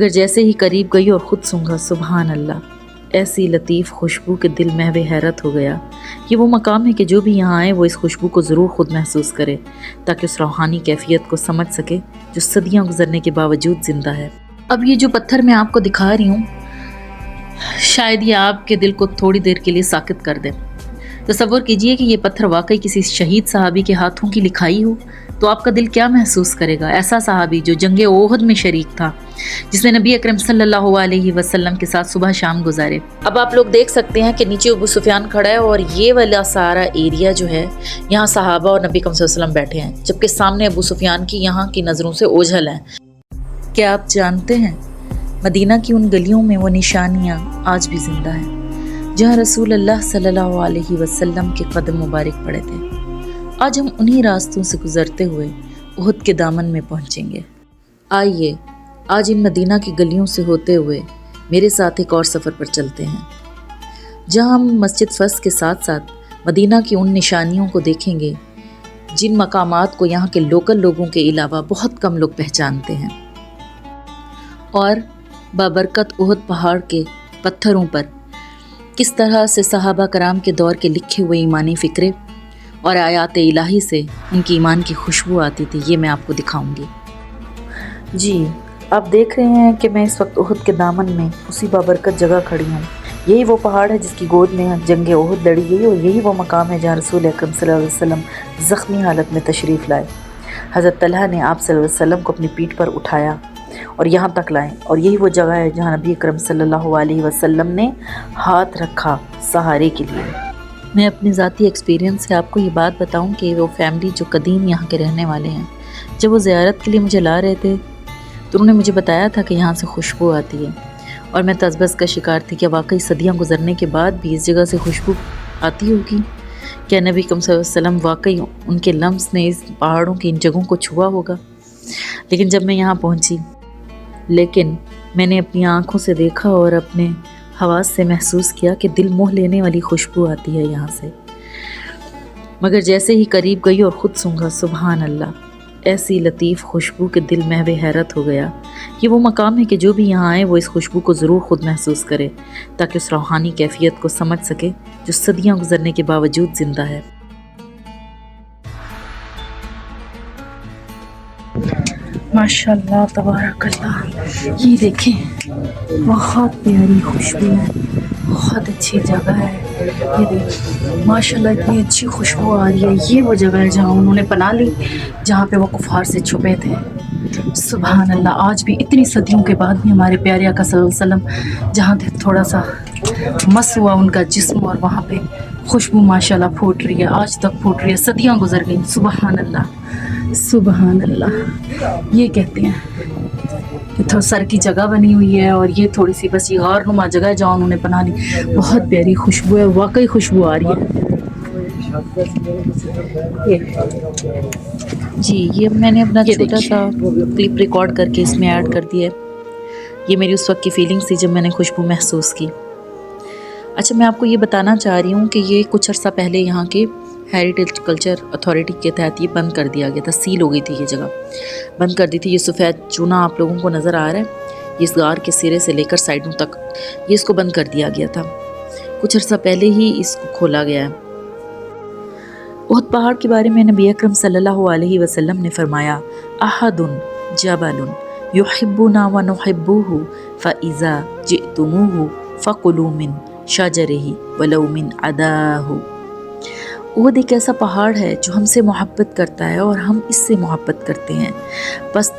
मगर जैसे ही करीब गई और ख़ुद सूंघा, सुबहान अल्लाह, ऐसी लतीफ़ खुशबू के दिल महव हैरत हो गया। ये वो मकाम है कि जो भी यहाँ आए वो इस खुशबू को ज़रूर ख़ुद महसूस करे, ताकि उस रूहानी कैफियत को समझ सके जो सदियाँ गुजरने के बावजूद ज़िंदा है। अब ये जो पत्थर मैं आपको दिखा रही हूँ, शायद ये आपके दिल को थोड़ी देर के लिए साकित कर दे। तसव्वुर कीजिए कि ये पत्थर वाकई किसी शहीद सहाबी के हाथों की लिखाई हो, तो आपका दिल क्या महसूस करेगा। ऐसा सहाबी जो जंगे ओहद में शरीक था, जिसमें नबी अकरम सल्लल्लाहु अलैहि वसल्लम के साथ सुबह शाम गुजारे। अब आप लोग देख सकते हैं कि नीचे अबू सुफियान खड़ा है और ये वाला सारा एरिया जो है, यहाँ सहाबा और नबी अकरम सल्लल्लाहु अलैहि वसल्लम बैठे हैं, जबकि सामने अबू सुफियान की यहाँ की नज़रों से ओझल है। क्या आप जानते हैं, मदीना की उन गलियों में वो निशानियाँ आज भी जिंदा हैं जहाँ रसूल अल्लाह सल्लल्लाहु अलैहि वसल्लम के कदम मुबारक पड़े थे। आज हम उन्हीं रास्तों से गुजरते हुए उहद के दामन में पहुँचेंगे। आइए आज इन मदीना की गलियों से होते हुए मेरे साथ एक और सफ़र पर चलते हैं, जहाँ हम मस्जिद फस के साथ साथ मदीना की उन निशानियों को देखेंगे जिन मकामात को यहाँ के लोकल लोगों के अलावा बहुत कम लोग पहचानते हैं। और बाबरकत उहद पहाड़ के पत्थरों पर किस तरह से सहाबा कराम के दौर के लिखे हुए ईमानी फ़िक्रे और आयात इलाही से उनकी ईमान की खुशबू आती थी, ये मैं आपको दिखाऊंगी। जी, आप देख रहे हैं कि मैं इस वक्त उहद के दामन में उसी बाबरकत जगह खड़ी हूँ। यही वो पहाड़ है जिसकी गोद में जंग उहद लड़ी गई, और यही वो मकाम है जहाँ रसूल अकरम सल्लल्लाहु अलैहि वसल्लम ज़ख्मी हालत में तशरीफ़ लाए। हज़रत तलहा ने आप सल्लल्लाहु अलैहि वसल्लम को अपनी पीठ पर उठाया और यहाँ तक लाएं, और यही वो जगह है जहाँ नबी अकरम सल्लल्लाहु अलैहि वसल्लम ने हाथ रखा सहारे के लिए। मैं अपनी ज़ाती एक्सपीरियंस से आपको ये बात बताऊं कि वो फैमिली जो कदीम यहाँ के रहने वाले हैं, जब वो ज़ियारत के लिए मुझे ला रहे थे तो उन्होंने मुझे बताया था कि यहाँ से खुशबू आती है, और मैं तज़ब्बुस का शिकार थी कि वाकई सदियाँ गुजरने के बाद भी इस जगह से खुशबू आती होगी। क्या नबी अकरम सल्लल्लाहु अलैहि वसल्लम वाकई उनके लम्स ने इस पहाड़ों की इन जगहों को छुआ होगा। लेकिन जब मैं यहाँ पहुँची, मैंने अपनी आँखों से देखा और अपने हवास से महसूस किया कि दिल मोह लेने वाली खुशबू आती है यहाँ से। मगर जैसे ही करीब गई और ख़ुद सूंघा, सुबहान अल्लाह, ऐसी लतीफ़ खुशबू के दिल महव हैरत हो गया। ये वो मकाम है कि जो भी यहाँ आए वो इस खुशबू को ज़रूर ख़ुद महसूस करे, ताकि उस रूहानी कैफियत को समझ सके जो सदियाँ गुजरने के बावजूद ज़िंदा है। माशाअल्लाह तबारकल्लाह, ये देखें, बहुत प्यारी खुशबू है, बहुत अच्छी जगह है। ये देखें माशाअल्लाह, इतनी अच्छी खुशबू आ रही है। ये वो जगह है जहाँ उन्होंने पनाह ली, जहाँ पे वो कुफार से छुपे थे। सुभान अल्लाह, आज भी इतनी सदियों के बाद भी हमारे प्यारे आका सल्लल्लाहु अलैहि वसल्लम जहाँ थोड़ा सा मस हुआ उनका जिस्म, और वहाँ पे खुशबू माशाअल्लाह फूट रही है, आज तक फूट रही है, सदियाँ गुजर गई। सुभान अल्लाह, सुभान अल्लाह। ये कहते हैं कि तो सर की जगह बनी हुई है, और ये थोड़ी सी बस ये गार नुमा जगह है जहाँ उन्होंने पनाह ली। बहुत प्यारी खुशबू है, वाकई खुशबू आ रही है। जी, ये मैंने अपना छोटा सा क्लिप रिकॉर्ड करके इसमें ऐड कर दिया है। ये मेरी उस वक्त की फीलिंग्स थी जब मैंने खुशबू महसूस की। अच्छा, मैं आपको ये बताना चाह रही हूँ कि ये कुछ अर्सा पहले यहाँ के हेरिटेज कल्चर अथॉरिटी के तहत ये बंद कर दिया गया था, सील हो गई थी, ये जगह बंद कर दी थी। ये सफ़ेद चूना आप लोगों को नज़र आ रहा है, ये इस गार के सिरे से लेकर साइडों तक ये इसको बंद कर दिया गया था। कुछ अर्सा पहले ही इसको खोला गया है। उहद पहाड़ के बारे में नबी अकरम सल्लल्लाहु अलैहि वसल्लम ने फरमाया, अहदुन जबलुन युहिब्बुना व नुहिब्बुहु फ़इज़ा जिअतुमूहु फ़कुलू मिन शजरिही वलौ मिन अदाहु। उहद एक ऐसा पहाड़ है जो हमसे मोहब्बत करता है और हम इससे मोहब्बत करते हैं। बस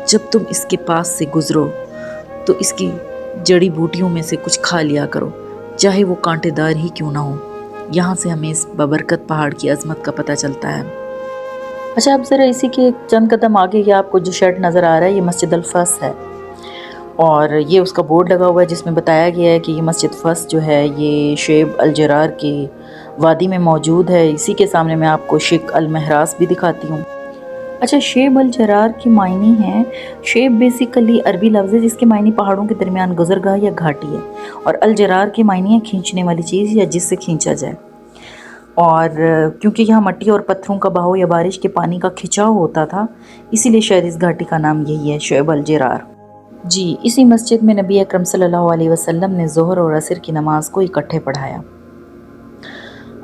जब तुम इसके पास से गुज़रो तो इसकी जड़ी बूटियों में से कुछ खा लिया करो, चाहे वो कांटेदार ही क्यों ना हो। यहाँ से हमें इस बाबरकत पहाड़ की अज़मत का पता चलता है। अच्छा, अब ज़रा इसी के चंद कदम आगे ये आपको जो शेड नज़र आ रहा है, ये मस्जिद अल फस है, और ये उसका बोर्ड लगा हुआ है जिसमें बताया गया है कि ये मस्जिद फस जो है ये शेब अल जरार की वादी में मौजूद है। इसी के सामने मैं आपको शिक अल महरास भी दिखाती हूँ। अच्छा, शेब अल जरार की मायनी है, शेब बेसिकली अरबी लफ्ज़ है जिसके मायनी पहाड़ों के दरमियान गुज़रगाह या घाटी है, और अल जरार की मायनी है खींचने वाली चीज़ या जिससे खींचा जाए। और क्योंकि यहाँ मट्टी और पत्थरों का बहाव या बारिश के पानी का खिंचाव होता था, इसीलिए शायद इस घाटी का नाम यही है, शेब अल जरार। جی اسی مسجد میں نبی اکرم صلی اللہ علیہ وسلم نے ظہر اور عصر کی نماز کو اکٹھے پڑھایا،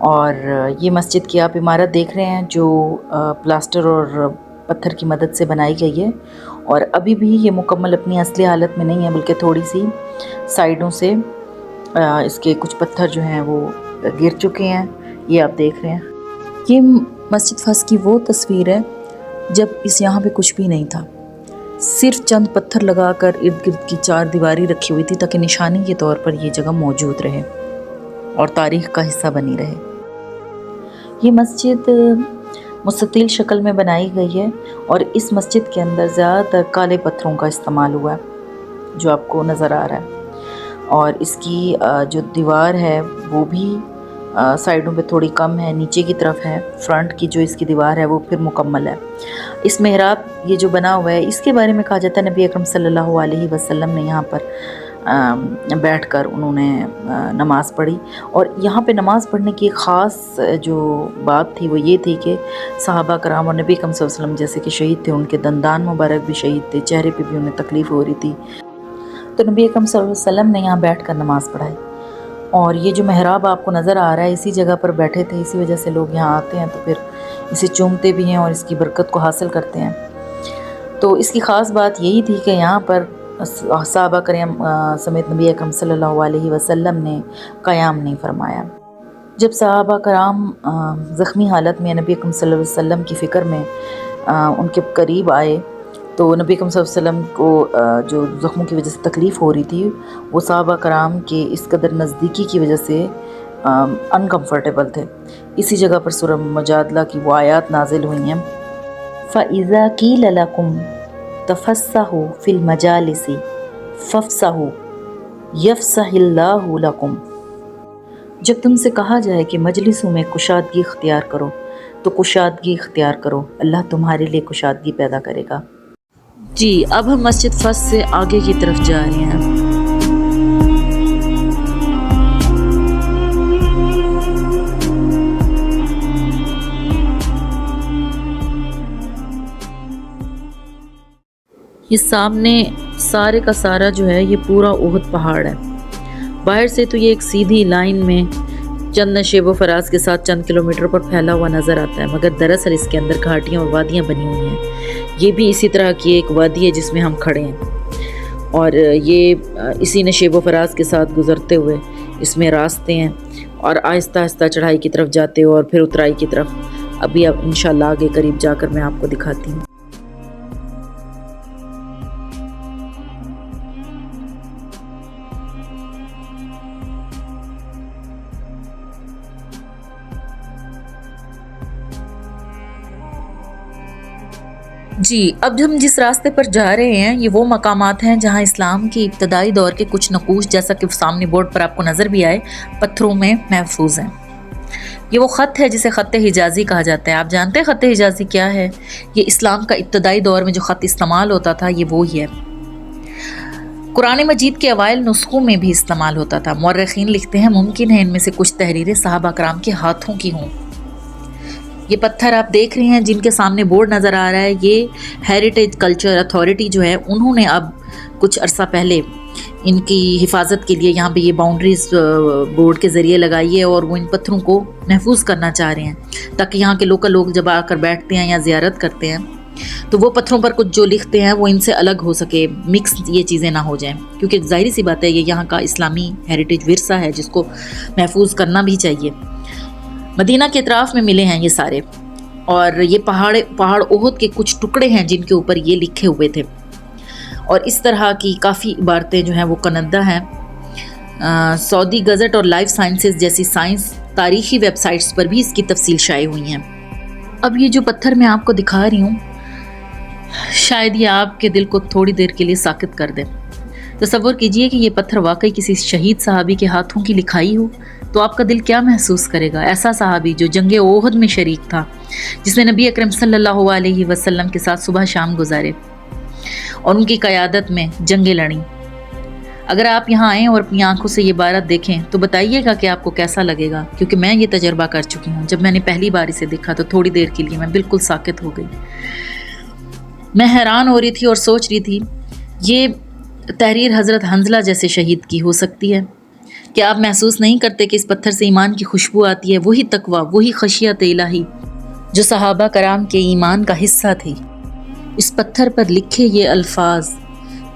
اور یہ مسجد کی آپ عمارت دیکھ رہے ہیں جو پلاسٹر اور پتھر کی مدد سے بنائی گئی ہے، اور ابھی بھی یہ مکمل اپنی اصلی حالت میں نہیں ہے، بلکہ تھوڑی سی سائیڈوں سے اس کے کچھ پتھر جو ہیں وہ گر چکے ہیں، یہ آپ دیکھ رہے ہیں۔ یہ مسجد فس کی وہ تصویر ہے جب یہاں پہ کچھ بھی نہیں تھا، صرف چند پتھر لگا کر ارد گرد کی 4 دیواری رکھی ہوئی تھی تاکہ نشانی کے طور پر یہ جگہ موجود رہے اور تاریخ کا حصہ بنی رہے۔ یہ مسجد مستطیل شکل میں بنائی گئی ہے، اور اس مسجد کے اندر زیادہ تر کالے پتھروں کا استعمال ہوا ہے جو آپ کو نظر آ رہا ہے، اور اس کی جو دیوار ہے وہ بھی سائیڈوں پہ تھوڑی کم ہے، نیچے کی طرف ہے، فرنٹ کی جو اس کی دیوار ہے وہ پھر مکمل ہے۔ اس محراب یہ جو بنا ہوا ہے اس کے بارے میں کہا جاتا ہے نبی اکرم صلی اللہ علیہ وسلم نے یہاں پر بیٹھ کر انہوں نے نماز پڑھی، اور یہاں پہ نماز پڑھنے کی ایک خاص جو بات تھی وہ یہ تھی کہ صحابہ کرام اور نبی اکرم صلی اللہ علیہ وسلم جیسے کہ شہید تھے، ان کے دندان مبارک بھی شہید تھے، چہرے پہ بھی انہیں تکلیف ہو رہی تھی، تو نبی اکرم صلی اللہ علیہ وسلم نے یہاں بیٹھ کر نماز پڑھائی، اور یہ جو محراب آپ کو نظر آ رہا ہے اسی جگہ پر بیٹھے تھے، اسی وجہ سے لوگ یہاں آتے ہیں تو پھر اسے چومتے بھی ہیں اور اس کی برکت کو حاصل کرتے ہیں۔ تو اس کی خاص بات یہی تھی کہ یہاں پر صحابہ کرام سمیت نبی اکرم صلی اللہ علیہ وسلم نے قیام نہیں فرمایا۔ جب صحابہ کرام زخمی حالت میں نبی اکرم صلی اللہ علیہ وسلم کی فکر میں ان کے قریب آئے تو نبی اکرم صلی اللہ علیہ وسلم کو جو زخموں کی وجہ سے تکلیف ہو رہی تھی وہ صحابہ کرام کے اس قدر نزدیکی کی وجہ سے انکمفرٹیبل تھے۔ اسی جگہ پر سورہ مجادلہ کی وہ آیات نازل ہوئی ہیں، فَإِذَا قِيلَ لَكُمْ تَفَسَّحُوا فِي الْمَجَالِسِ فَافْسَحُوا يَفْسَحِ اللَّهُ لَكُمْ۔ جب تم سے کہا جائے کہ مجلسوں میں کشادگی اختیار کرو تو کشادگی اختیار کرو، اللہ تمہارے لیے کشادگی پیدا کرے گا۔ جی اب ہم مسجد فس سے آگے کی طرف جا رہے ہیں۔ یہ سامنے سارے کا سارا جو ہے یہ پورا احد پہاڑ ہے، باہر سے تو یہ ایک سیدھی لائن میں چند نشیب و فراز کے ساتھ چند کلومیٹر پر پھیلا ہوا نظر آتا ہے، مگر دراصل اس کے اندر گھاٹیاں اور وادیاں بنی ہوئی ہیں۔ یہ بھی اسی طرح کی ایک وادی ہے جس میں ہم کھڑے ہیں، اور یہ اسی نشیب و فراز کے ساتھ گزرتے ہوئے اس میں راستے ہیں، اور آہستہ آہستہ چڑھائی کی طرف جاتے ہو اور پھر اترائی کی طرف۔ ابھی اب انشاءاللہ آگے قریب جا کر میں آپ کو دکھاتی ہوں۔ جی اب ہم جس راستے پر جا رہے ہیں یہ وہ مقامات ہیں جہاں اسلام کی ابتدائی دور کے کچھ نقوش، جیسا کہ سامنے بورڈ پر آپ کو نظر بھی آئے، پتھروں میں محفوظ ہیں۔ یہ وہ خط ہے جسے خط حجازی کہا جاتا ہے۔ آپ جانتے ہیں خط حجازی کیا ہے؟ یہ اسلام کا ابتدائی دور میں جو خط استعمال ہوتا تھا یہ وہی ہے۔ قرآن مجید کے اوائل نسخوں میں بھی استعمال ہوتا تھا۔ مورخین لکھتے ہیں ممکن ہے ان میں سے کچھ تحریریں صحابہ کرام کے ہاتھوں کی ہوں۔ یہ پتھر آپ دیکھ رہے ہیں جن کے سامنے بورڈ نظر آ رہا ہے، یہ ہیریٹیج کلچر اتھارٹی جو ہے انہوں نے اب کچھ عرصہ پہلے ان کی حفاظت کے لیے یہاں پہ یہ باؤنڈریز بورڈ کے ذریعے لگائی ہے، اور وہ ان پتھروں کو محفوظ کرنا چاہ رہے ہیں تاکہ یہاں کے لوکل لوگ جب آ کر بیٹھتے ہیں یا زیارت کرتے ہیں تو وہ پتھروں پر کچھ جو لکھتے ہیں وہ ان سے الگ ہو سکے، مکس یہ چیزیں نہ ہو جائیں، کیونکہ ظاہری سی بات ہے یہ یہاں کا اسلامی ہیریٹیج ورثہ ہے جس کو محفوظ کرنا بھی چاہیے۔ مدینہ کے اطراف میں ملے ہیں یہ سارے، اور یہ پہاڑ احد کے کچھ ٹکڑے ہیں جن کے اوپر یہ لکھے ہوئے تھے، اور اس طرح کی کافی عبارتیں جو ہیں وہ کنندہ ہیں۔ سعودی گزٹ اور لائف سائنسز جیسی سائنس تاریخی ویب سائٹس پر بھی اس کی تفصیل شائع ہوئی ہیں۔ اب یہ جو پتھر میں آپ کو دکھا رہی ہوں شاید یہ آپ کے دل کو تھوڑی دیر کے لیے ساکت کر دے۔ تصور کیجئے کہ یہ پتھر واقعی کسی شہید صحابی کے ہاتھوں کی لکھائی ہو تو آپ کا دل کیا محسوس کرے گا؟ ایسا صحابی جو جنگ احد میں شریک تھا، جس نے نبی اکرم صلی اللہ علیہ وسلم کے ساتھ صبح شام گزارے اور ان کی قیادت میں جنگیں لڑیں۔ اگر آپ یہاں آئیں اور اپنی آنکھوں سے یہ عبارت دیکھیں تو بتائیے گا کہ آپ کو کیسا لگے گا، کیونکہ میں یہ تجربہ کر چکی ہوں۔ جب میں نے پہلی بار اسے دیکھا تو تھوڑی دیر کے لیے میں بالکل ساکت ہو گئی۔ میں حیران ہو رہی تھی اور سوچ رہی تھی یہ तहरीर हज़रत हंजला जैसे शहीद की हो सकती है। क्या आप महसूस नहीं करते कि इस पत्थर से ईमान की खुशबू आती है? वही तकवा, वही खशियत इलाही जो सहाबा कराम के ईमान का हिस्सा थी। इस पत्थर पर लिखे ये अल्फाज,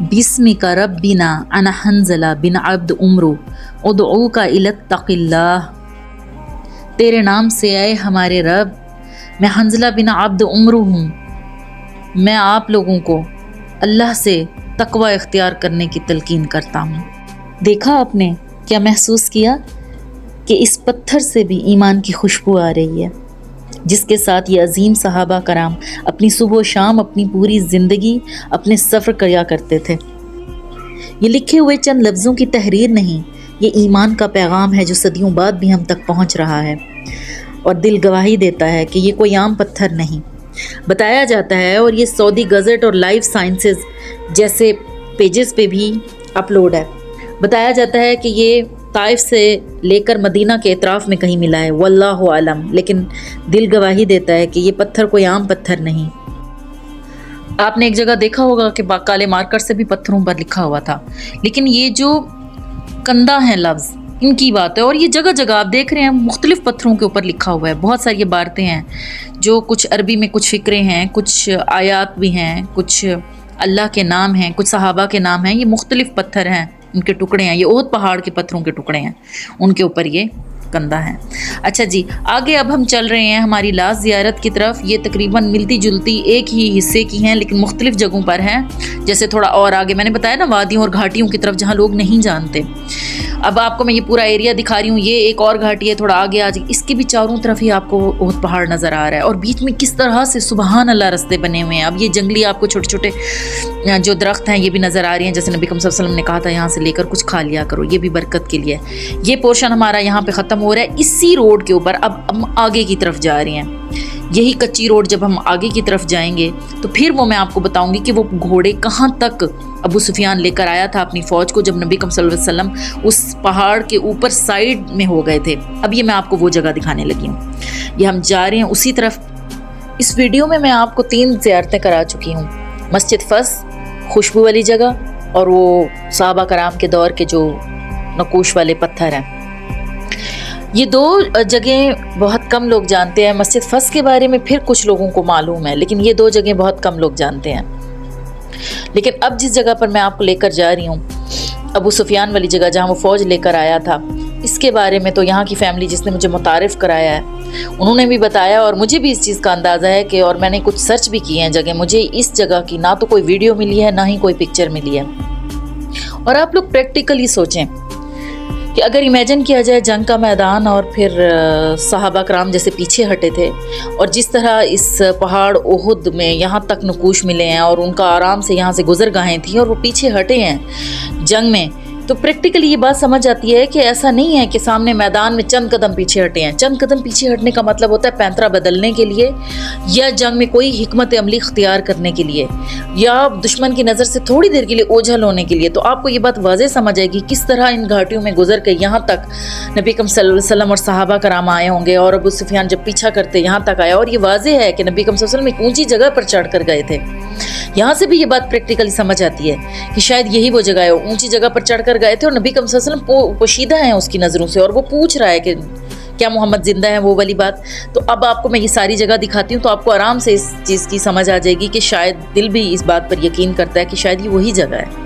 बिस्मिका रब्बिना अना हंजला बिन अब्द उम्रू उदऊका इलत्तक़िल्लाह, तेरे नाम से आए हमारे रब, मैं हंजला बिन अब्द उम्रू हूँ, मैं आप लोगों को अल्लाह से तकवा इख्तियार करने की तलकीन करता हूँ। देखा आपने, क्या महसूस किया कि इस पत्थर से भी ईमान की खुशबू आ रही है, जिसके साथ ये अजीम सहाबा कराम अपनी सुबह शाम अपनी पूरी ज़िंदगी अपने सफ़र किया करते थे। ये लिखे हुए चंद लफ्ज़ों की तहरीर नहीं, ये ईमान का पैगाम है जो सदियों बाद भी हम तक पहुँच रहा है और दिल गवाही देता है कि ये कोई आम पत्थर नहीं। बताया जाता है, और ये सऊदी गज़ट और लाइफ साइंसेस जैसे पेजेस पे भी अपलोड है, बताया जाता है कि ये ताइफ से लेकर मदीना के एतराफ़ में कहीं मिला है, वल्लाहु आलम, लेकिन दिल गवाही देता है कि ये पत्थर कोई आम पत्थर नहीं। आपने एक जगह देखा होगा कि काले मार्कर से भी पत्थरों पर लिखा हुआ था, लेकिन ये जो कंदा हैं लफ्ज़, इनकी बात है। और ये जगह जगह आप देख रहे हैं मुख्तलिफ़ पत्थरों के ऊपर लिखा हुआ है। बहुत सारी इबारतें हैं जो कुछ अरबी में, कुछ फ़िक्रे हैं, कुछ आयात भी हैं, कुछ अल्लाह के नाम हैं, कुछ सहाबा के नाम हैं। ये मुख्तलिफ़ पत्थर हैं, उनके टुकड़े हैं, ये ओहद पहाड़ के पत्थरों के टुकड़े हैं, उनके ऊपर ये कंधा है। अच्छा जी, आगे अब हम चल रहे हैं हमारी लास्ट ज़ियारत की तरफ। ये तकरीबन मिलती जुलती एक ही हिस्से की हैं, लेकिन मुख्तलिफ़ जगहों पर हैं। जैसे थोड़ा और आगे मैंने बताया ना, वादियों और घाटियों की तरफ जहाँ लोग नहीं जानते। अब आपको मैं ये पूरा एरिया दिखा रही हूँ। ये एक और घाटी है, थोड़ा आगे आ जाए, इसके भी चारों तरफ ही आपको ओहद पहाड़ नज़र आ रहा है, और बीच में किस तरह से सुबहान अल्लाह रास्ते बने हुए हैं। अब ये जंगली आपको छोटे छोटे जो दरख्त हैं ये भी नज़र आ रही हैं, जैसे नबी सल्लल्लाहु अलैहि वसल्लम ने कहा था यहाँ से लेकर कुछ खा लिया करो, ये भी बरकत के लिए। ये पोर्शन हमारा यहाँ पे ख़त्म हो रहा है इसी रोड के ऊपर। अब हम आगे की तरफ जा रहे हैं, यही कच्ची रोड। जब हम आगे की तरफ जाएंगे तो फिर वो मैं आपको बताऊंगी कि वो घोड़े कहाँ तक अबू सुफियान लेकर आया था अपनी फ़ौज को, जब नबी सल्लल्लाहु अलैहि वसल्लम उस पहाड़ के ऊपर साइड में हो गए थे। अब ये मैं आपको वो जगह दिखाने लगी हूँ। ये हम जा रहे हैं उसी तरफ। इस वीडियो में मैं आपको 3 ज़ियारतें करा चुकी हूँ, मस्जिद फस, खुशबू वाली जगह, और वो सहाबा कराम के दौर के जो नकूश वाले पत्थर हैं। ये 2 जगह बहुत कम लोग जानते हैं। मस्जिद फस के बारे में फिर कुछ लोगों को मालूम है, लेकिन ये 2 जगह बहुत कम लोग जानते हैं। लेकिन अब जिस जगह पर मैं आपको लेकर जा रही हूँ, अबू सुफियान वाली जगह जहाँ वो फ़ौज लेकर आया था, इसके बारे में तो यहाँ की फ़ैमिली जिसने मुझे मुतारिफ़ कराया है, उन्होंने भी बताया, और मुझे भी इस चीज़ का अंदाज़ा है कि, और मैंने कुछ सर्च भी किए हैं जगह, मुझे इस जगह की ना तो कोई वीडियो मिली है, ना ही कोई पिक्चर मिली है। और आप लोग प्रैक्टिकली सोचें कि अगर इमेजिन किया जाए जंग का मैदान, और फिर सहाबा कराम जैसे पीछे हटे थे, और जिस तरह इस पहाड़ ओहद में यहाँ तक नकूश मिले हैं, और उनका आराम से यहाँ से गुजरगाहें थी, और वो पीछे हटे हैं जंग में, तो प्रैक्टिकली ये बात समझ आती है कि ऐसा नहीं है कि सामने मैदान में चंद कदम पीछे हटे हैं। चंद कदम पीछे हटने का मतलब होता है पैंतरा बदलने के लिए, या जंग में कोई हिकमत अमली इख्तियार करने के लिए, या दुश्मन की नज़र से थोड़ी देर के लिए ओझल होने के लिए। तो आपको ये बात वाज़ेह समझ आएगी किस तरह इन घाटियों में गुजर के यहाँ तक नबी सल्लल्लाहु अलैहि वसल्लम और सहाबा कराम आए होंगे, और अबू सुफियान जब पीछा करते यहाँ तक आया। और ये वाज़ेह है कि नबी सल्लल्लाहु अलैहि वसल्लम एक ऊँची जगह पर चढ़ कर गए थे। यहाँ से भी ये बात प्रैक्टिकली समझ आती है कि शायद यही वो जगह है, ऊंची जगह पर चढ़कर गए थे, और नबी सल्लल्लाहु अलैहि वसल्लम पोशीदा हैं उसकी नज़रों से, और वो पूछ रहा है कि क्या मोहम्मद ज़िंदा है, वो वाली बात। तो अब आपको मैं ये सारी जगह दिखाती हूँ, तो आपको आराम से इस चीज़ की समझ आ जाएगी कि शायद दिल भी इस बात पर यकीन करता है कि शायद ये वही जगह है।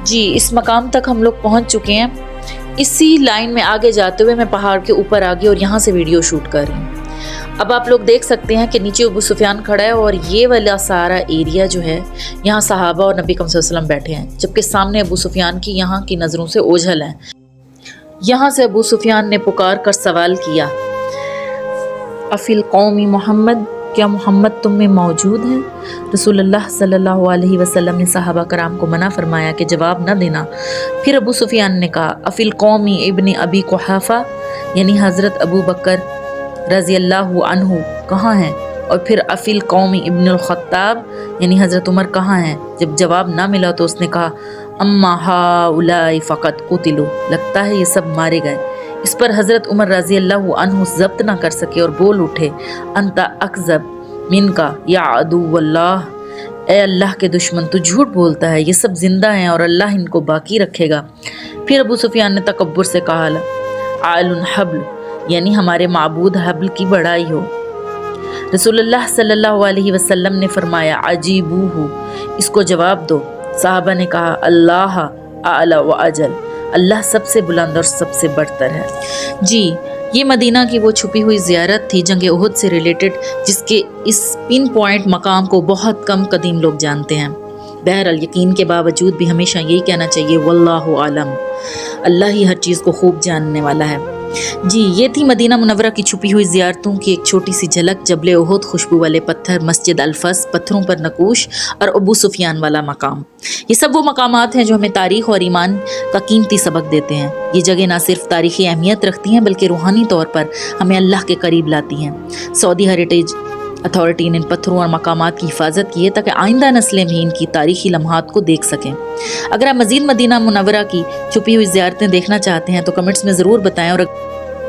जी, इस मकाम तक हम लोग पहुँच चुके हैं। इसी लाइन में आगे जाते हुए मैं पहाड़ के ऊपर आ गई और यहाँ से वीडियो शूट कर रही हूँ। अब आप लोग देख सकते हैं कि नीचे अबू सुफियान खड़ा है, और ये वाला सारा एरिया जो है, यहाँ सहाबा और नबी सल्लल्लाहु अलैहि वसल्लम बैठे हैं, जबकि सामने अबू सुफियान की यहाँ की नज़रों से ओझल है। यहाँ से अबू सुफियान ने पुकार कर सवाल किया, अफिल कौमी मोहम्मद, क्या मोहम्मद तुम में मौजूद है? रसूलुल्लाह सल्लल्लाहु अलैहि वसल्लम ने सहाबा कराम को मना फरमाया कि जवाब न देना। फिर अबू सुफियान ने कहा, अफिल कौमी इब्न अबी कुहाफा, यानी हज़रत अबू बकर रज़ी अल्लाहु अन्हु कहाँ हैं? और फिर अफिल कौमी इब्नुल खत्ताब, यानी हज़रत उमर कहाँ हैं? जब जवाब ना मिला तो उसने कहा, अम्मा हाउलाई फ़क़त कुतिलु, लगता है ये सब मारे गए। इस पर हज़रत उमर रज़ी अल्लाहु अन्हु ज़ब्त ना कर सके और बोल उठे, अंता अकज़ब मिनका या अदुव्वल्लाह, اے اللہ کے دشمن تو جھوٹ بولتا ہے، یہ سب زندہ ہیں اور اللہ ان کو باقی رکھے گا۔ پھر ابو سفیان نے تکبر سے کہا عال حبل، یعنی ہمارے معبود حبل کی بڑائی ہو۔ رسول اللہ صلی اللہ علیہ وسلم نے فرمایا عجیبوہ، اس کو جواب دو۔ صحابہ نے کہا اللہ اعلی و اجل، اللہ سب سے بلند اور سب سے برتر ہے۔ جی یہ مدینہ کی وہ چھپی ہوئی زیارت تھی جنگ احد سے ریلیٹڈ، جس کے اس پن پوائنٹ مقام کو بہت کم قدیم لوگ جانتے ہیں۔ بہرحال یقین کے باوجود بھی ہمیشہ یہی کہنا چاہیے واللہ عالم، اللہ ہی ہر چیز کو خوب جاننے والا ہے۔ جی یہ تھی مدینہ منورہ کی چھپی ہوئی زیارتوں کی ایک چھوٹی سی جھلک، جبل احد، خوشبو والے پتھر، مسجد الفس، پتھروں پر نقوش، اور ابو سفیان والا مقام۔ یہ سب وہ مقامات ہیں جو ہمیں تاریخ اور ایمان کا قیمتی سبق دیتے ہیں۔ یہ جگہ نہ صرف تاریخی اہمیت رکھتی ہیں بلکہ روحانی طور پر ہمیں اللہ کے قریب لاتی ہیں۔ سعودی ہیریٹیج اتھارٹی نے ان پتھروں اور مقامات کی حفاظت کی ہے تاکہ آئندہ نسلیں بھی ان کی تاریخی لمحات کو دیکھ سکیں۔ اگر آپ مزید مدینہ منورہ کی چھپی ہوئی زیارتیں دیکھنا چاہتے ہیں تو کمنٹس میں ضرور بتائیں، اور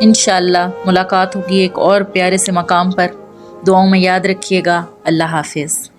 انشاءاللہ ملاقات ہوگی ایک اور پیارے سے مقام پر۔ دعاؤں میں یاد رکھیے گا۔ اللہ حافظ۔